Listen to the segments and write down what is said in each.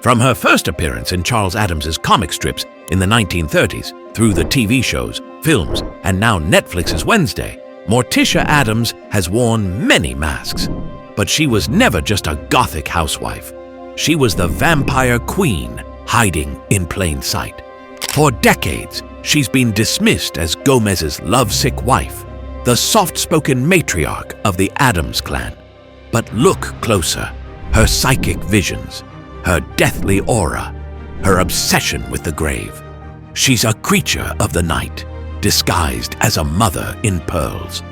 From her first appearance in Charles Addams's comic strips in the 1930s, through the TV shows, films, and now Netflix's Wednesday, Morticia Addams has worn many masks. But she was never just a gothic housewife. She was the vampire queen hiding in plain sight. For decades, she's been dismissed as Gomez's lovesick wife, the soft-spoken matriarch of the Addams clan. But look closer. Her psychic visions, her deathly aura, her obsession with the grave. She's a creature of the night, disguised as a mother in pearls.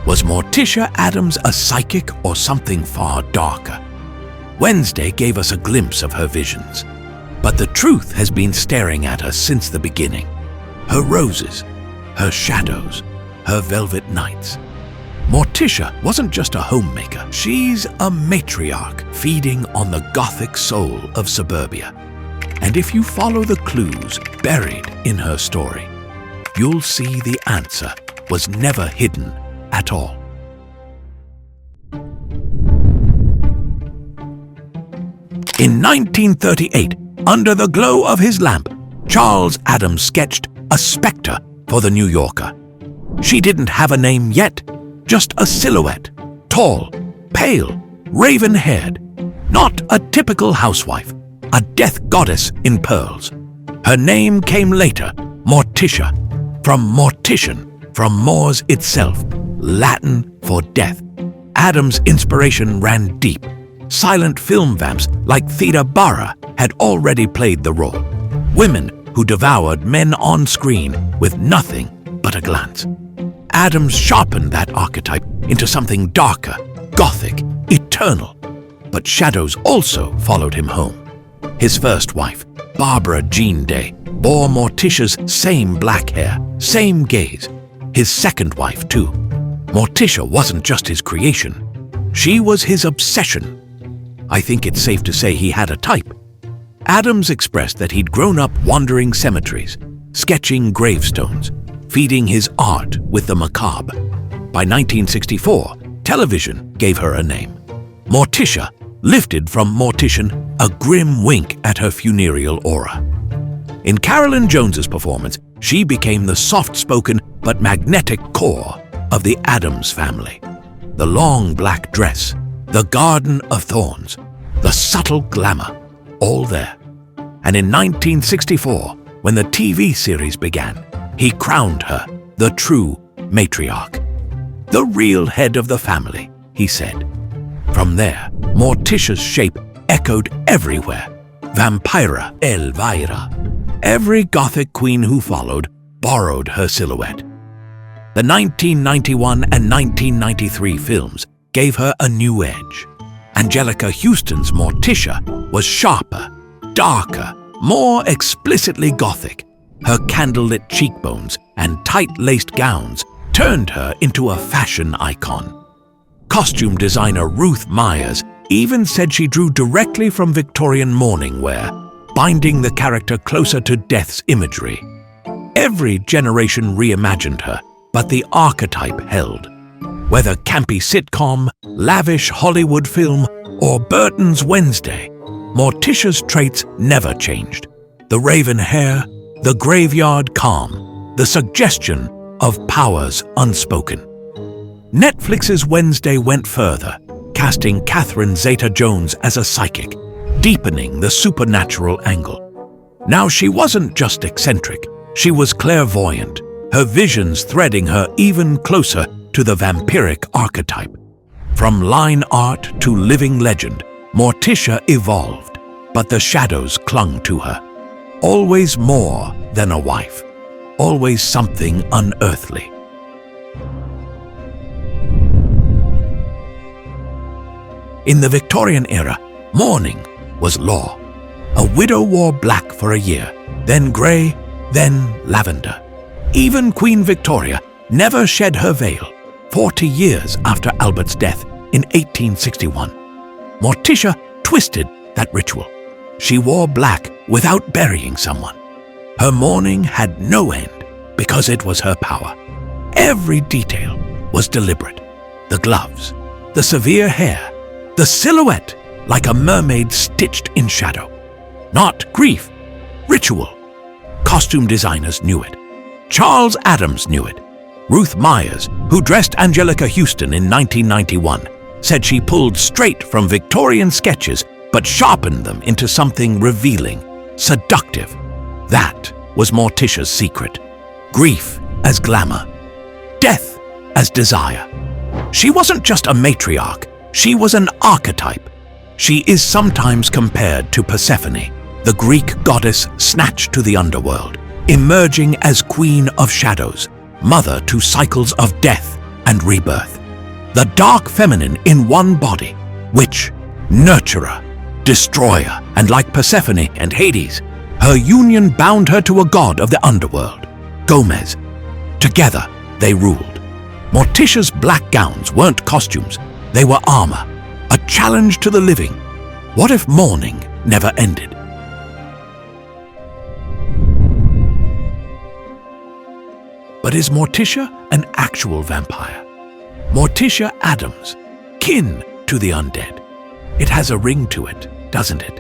Was Morticia Addams a psychic or something far darker? Wednesday gave us a glimpse of her visions, but the truth has been staring at us since the beginning. Her roses, her shadows, her velvet nights. Morticia wasn't just a homemaker. She's a matriarch feeding on the gothic soul of suburbia. And if you follow the clues buried in her story, you'll see the answer was never hidden at all. In 1938, under the glow of his lamp, Charles Addams sketched a spectre for the New Yorker. She didn't have a name yet, just a silhouette, tall, pale, raven-haired, not a typical housewife, a death goddess in pearls. Her name came later, Morticia, from mortician, from mors itself, Latin for death. Addams' inspiration ran deep. Silent film vamps like Theda Bara had already played the role. Women who devoured men on screen with nothing but a glance. Addams sharpened that archetype into something darker, gothic, eternal. But shadows also followed him home. His first wife, Barbara Jean Day, bore Morticia's same black hair, same gaze. His second wife, too. Morticia wasn't just his creation. She was his obsession. I think it's safe to say he had a type. Addams expressed that he'd grown up wandering cemeteries, sketching gravestones, feeding his art with the macabre. By 1964, television gave her a name. Morticia lifted from mortician, a grim wink at her funereal aura. In Carolyn Jones's performance, she became the soft-spoken but magnetic core of the Addams family. The long black dress, the garden of thorns, the subtle glamour, all there. And in 1964, when the TV series began, he crowned her the true matriarch. The real head of the family, he said. From there, Morticia's shape echoed everywhere. Vampira Elvira. Every Gothic queen who followed borrowed her silhouette. The 1991 and 1993 films gave her a new edge. Anjelica Huston's Morticia was sharper, darker, more explicitly Gothic. Her candlelit cheekbones and tight-laced gowns turned her into a fashion icon. Costume designer Ruth Myers even said she drew directly from Victorian mourning wear, binding the character closer to death's imagery. Every generation reimagined her, but the archetype held. Whether campy sitcom, lavish Hollywood film, or Burton's Wednesday, Morticia's traits never changed. The raven hair, the graveyard calm, the suggestion of powers unspoken. Netflix's Wednesday went further, casting Catherine Zeta-Jones as a psychic, deepening the supernatural angle. Now she wasn't just eccentric, she was clairvoyant, her visions threading her even closer to the vampiric archetype. From line art to living legend, Morticia evolved, but the shadows clung to her. Always more than a wife, always something unearthly. In the Victorian era, mourning was law. A widow wore black for a year, then grey, then lavender. Even Queen Victoria never shed her veil, 40 years after Albert's death in 1861. Morticia twisted that ritual. She wore black without burying someone. Her mourning had no end because it was her power. Every detail was deliberate. The gloves, the severe hair, the silhouette like a mermaid stitched in shadow. not grief. Ritual. Costume designers knew it. Charles Addams knew it. Ruth Myers, who dressed Anjelica Huston in 1991, said she pulled straight from Victorian sketches but sharpened them into something revealing, seductive. That was Morticia's secret. Grief as glamour. Death as desire. She wasn't just a matriarch, she was an archetype. She is sometimes compared to Persephone, the Greek goddess snatched to the underworld, emerging as queen of shadows, mother to cycles of death and rebirth. The dark feminine in one body, witch, nurturer, destroyer, and like Persephone and Hades, her union bound her to a god of the underworld, Gomez. Together, they ruled. Morticia's black gowns weren't costumes, they were armor, a challenge to the living. What if mourning never ended? But is Morticia an actual vampire? Morticia Addams, kin to the undead. It has a ring to it, doesn't it?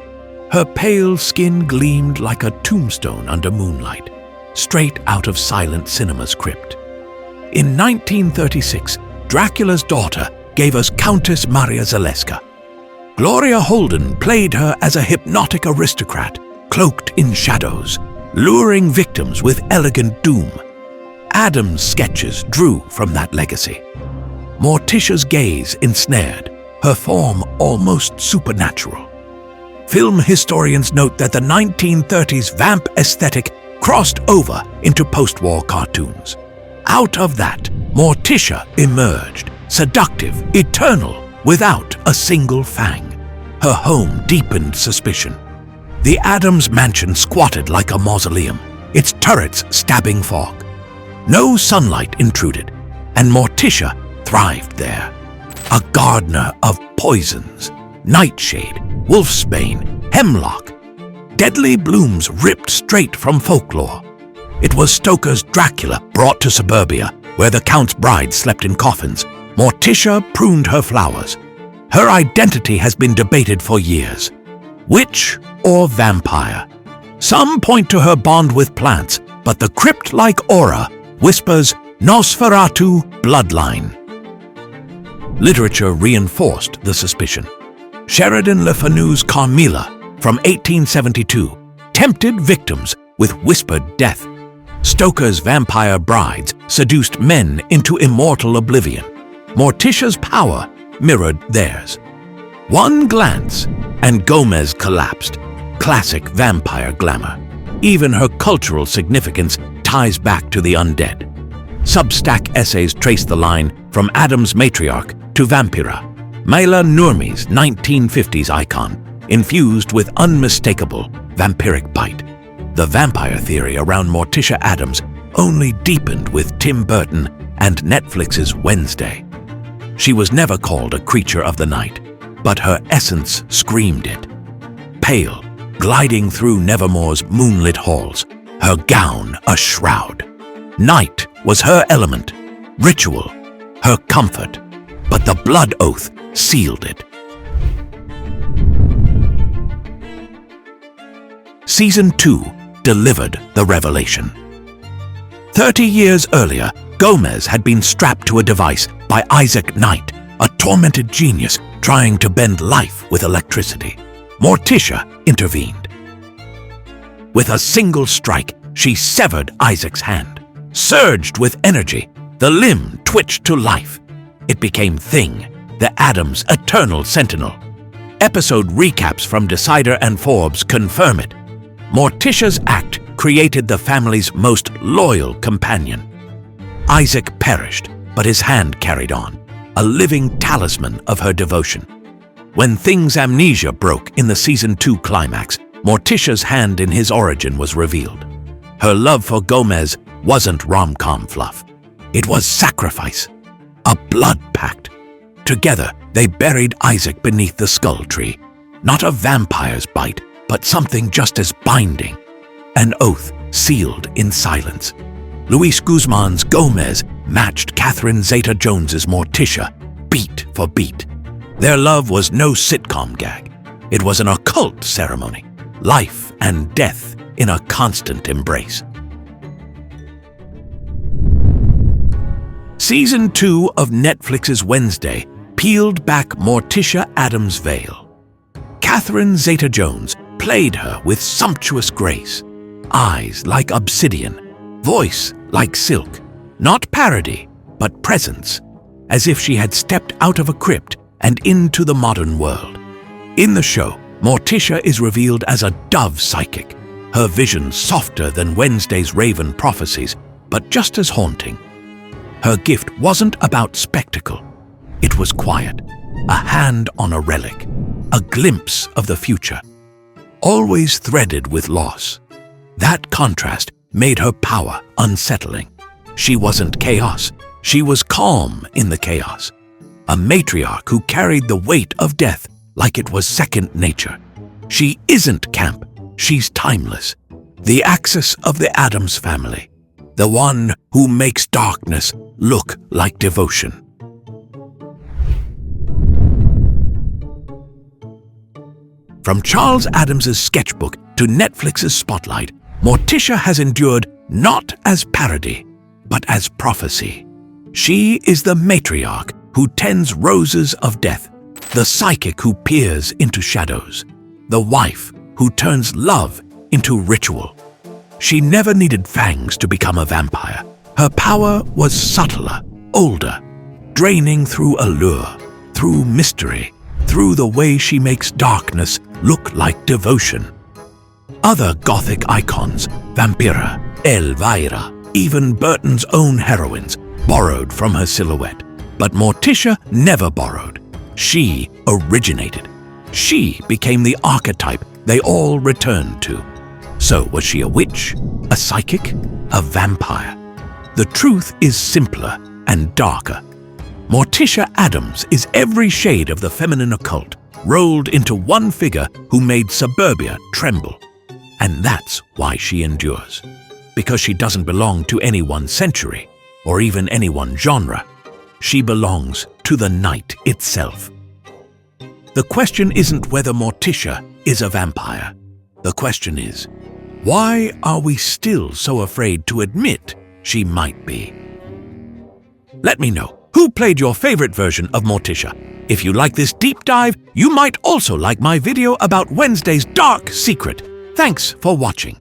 Her pale skin gleamed like a tombstone under moonlight, straight out of silent cinema's crypt. In 1936, Dracula's daughter gave us Countess Maria Zaleska. Gloria Holden played her as a hypnotic aristocrat, cloaked in shadows, luring victims with elegant doom. Addams' sketches drew from that legacy. Morticia's gaze ensnared, her form almost supernatural. Film historians note that the 1930s vamp aesthetic crossed over into post-war cartoons. Out of that, Morticia emerged, seductive, eternal, without a single fang. Her home deepened suspicion. The Addams mansion squatted like a mausoleum, its turrets stabbing fog. No sunlight intruded, and Morticia thrived there. A gardener of poisons, nightshade, wolfsbane, hemlock. Deadly blooms ripped straight from folklore. It was Stoker's Dracula brought to suburbia, where the Count's bride slept in coffins. Morticia pruned her flowers. Her identity has been debated for years. Witch or vampire? Some point to her bond with plants, but the crypt-like aura whispers Nosferatu bloodline. Literature reinforced the suspicion. Sheridan Le Fanu's Carmilla from 1872 tempted victims with whispered death. Stoker's vampire brides seduced men into immortal oblivion. Morticia's power mirrored theirs. One glance, and Gomez collapsed. Classic vampire glamour. Even her cultural significance ties back to the undead. Substack essays trace the line from Addams' matriarch to vampira, Mayla Nurmi's 1950s icon, infused with unmistakable vampiric bite. The vampire theory around Morticia Addams only deepened with Tim Burton and Netflix's Wednesday. She was never called a creature of the night, but her essence screamed it. Pale, gliding through Nevermore's moonlit halls, her gown a shroud. Night was her element, ritual, her comfort, but the blood oath sealed it. Season 2 delivered the revelation. 30 years earlier, Gomez had been strapped to a device by Isaac Knight, a tormented genius trying to bend life with electricity. Morticia intervened. With a single strike, she severed Isaac's hand. Surged with energy, the limb twitched to life. It became Thing, the Addams' eternal sentinel. Episode recaps from Decider and Forbes confirm it. Morticia's act created the family's most loyal companion. Isaac perished, but his hand carried on, a living talisman of her devotion. When Thing's amnesia broke in the Season 2 climax, Morticia's hand in his origin was revealed. Her love for Gomez wasn't rom-com fluff. It was sacrifice, a blood pact. Together, they buried Isaac beneath the skull tree. Not a vampire's bite, but something just as binding. An oath sealed in silence. Luis Guzman's Gomez matched Catherine Zeta-Jones's Morticia, beat for beat. Their love was no sitcom gag. It was an occult ceremony, life and death in a constant embrace. Season 2 of Netflix's Wednesday peeled back Morticia Addams' veil. Catherine Zeta-Jones played her with sumptuous grace, eyes like obsidian, voice like silk, not parody, but presence, as if she had stepped out of a crypt and into the modern world. In the show, Morticia is revealed as a dove psychic, her vision softer than Wednesday's raven prophecies, but just as haunting. Her gift wasn't about spectacle. It was quiet, a hand on a relic, a glimpse of the future, always threaded with loss. That contrast made her power unsettling. She wasn't chaos, she was calm in the chaos. A matriarch who carried the weight of death like it was second nature. She isn't camp, she's timeless. The axis of the Addams family. The one who makes darkness look like devotion. From Charles Addams' sketchbook to Netflix's spotlight, Morticia has endured not as parody, but as prophecy. She is the matriarch who tends roses of death, the psychic who peers into shadows, the wife who turns love into ritual. She never needed fangs to become a vampire. Her power was subtler, older, draining through allure, through mystery, through the way she makes darkness look like devotion. Other Gothic icons, Vampira, Elvira, even Burton's own heroines, borrowed from her silhouette. But Morticia never borrowed. She originated. She became the archetype they all returned to. So was she a witch, a psychic, a vampire? The truth is simpler and darker. Morticia Addams is every shade of the feminine occult, rolled into one figure who made suburbia tremble. And that's why she endures. Because she doesn't belong to any one century, or even any one genre. She belongs to the night itself. The question isn't whether Morticia is a vampire. The question is, why are we still so afraid to admit she might be? Let me know, who played your favorite version of Morticia? If you like this deep dive, you might also like my video about Wednesday's dark secret. Thanks for watching.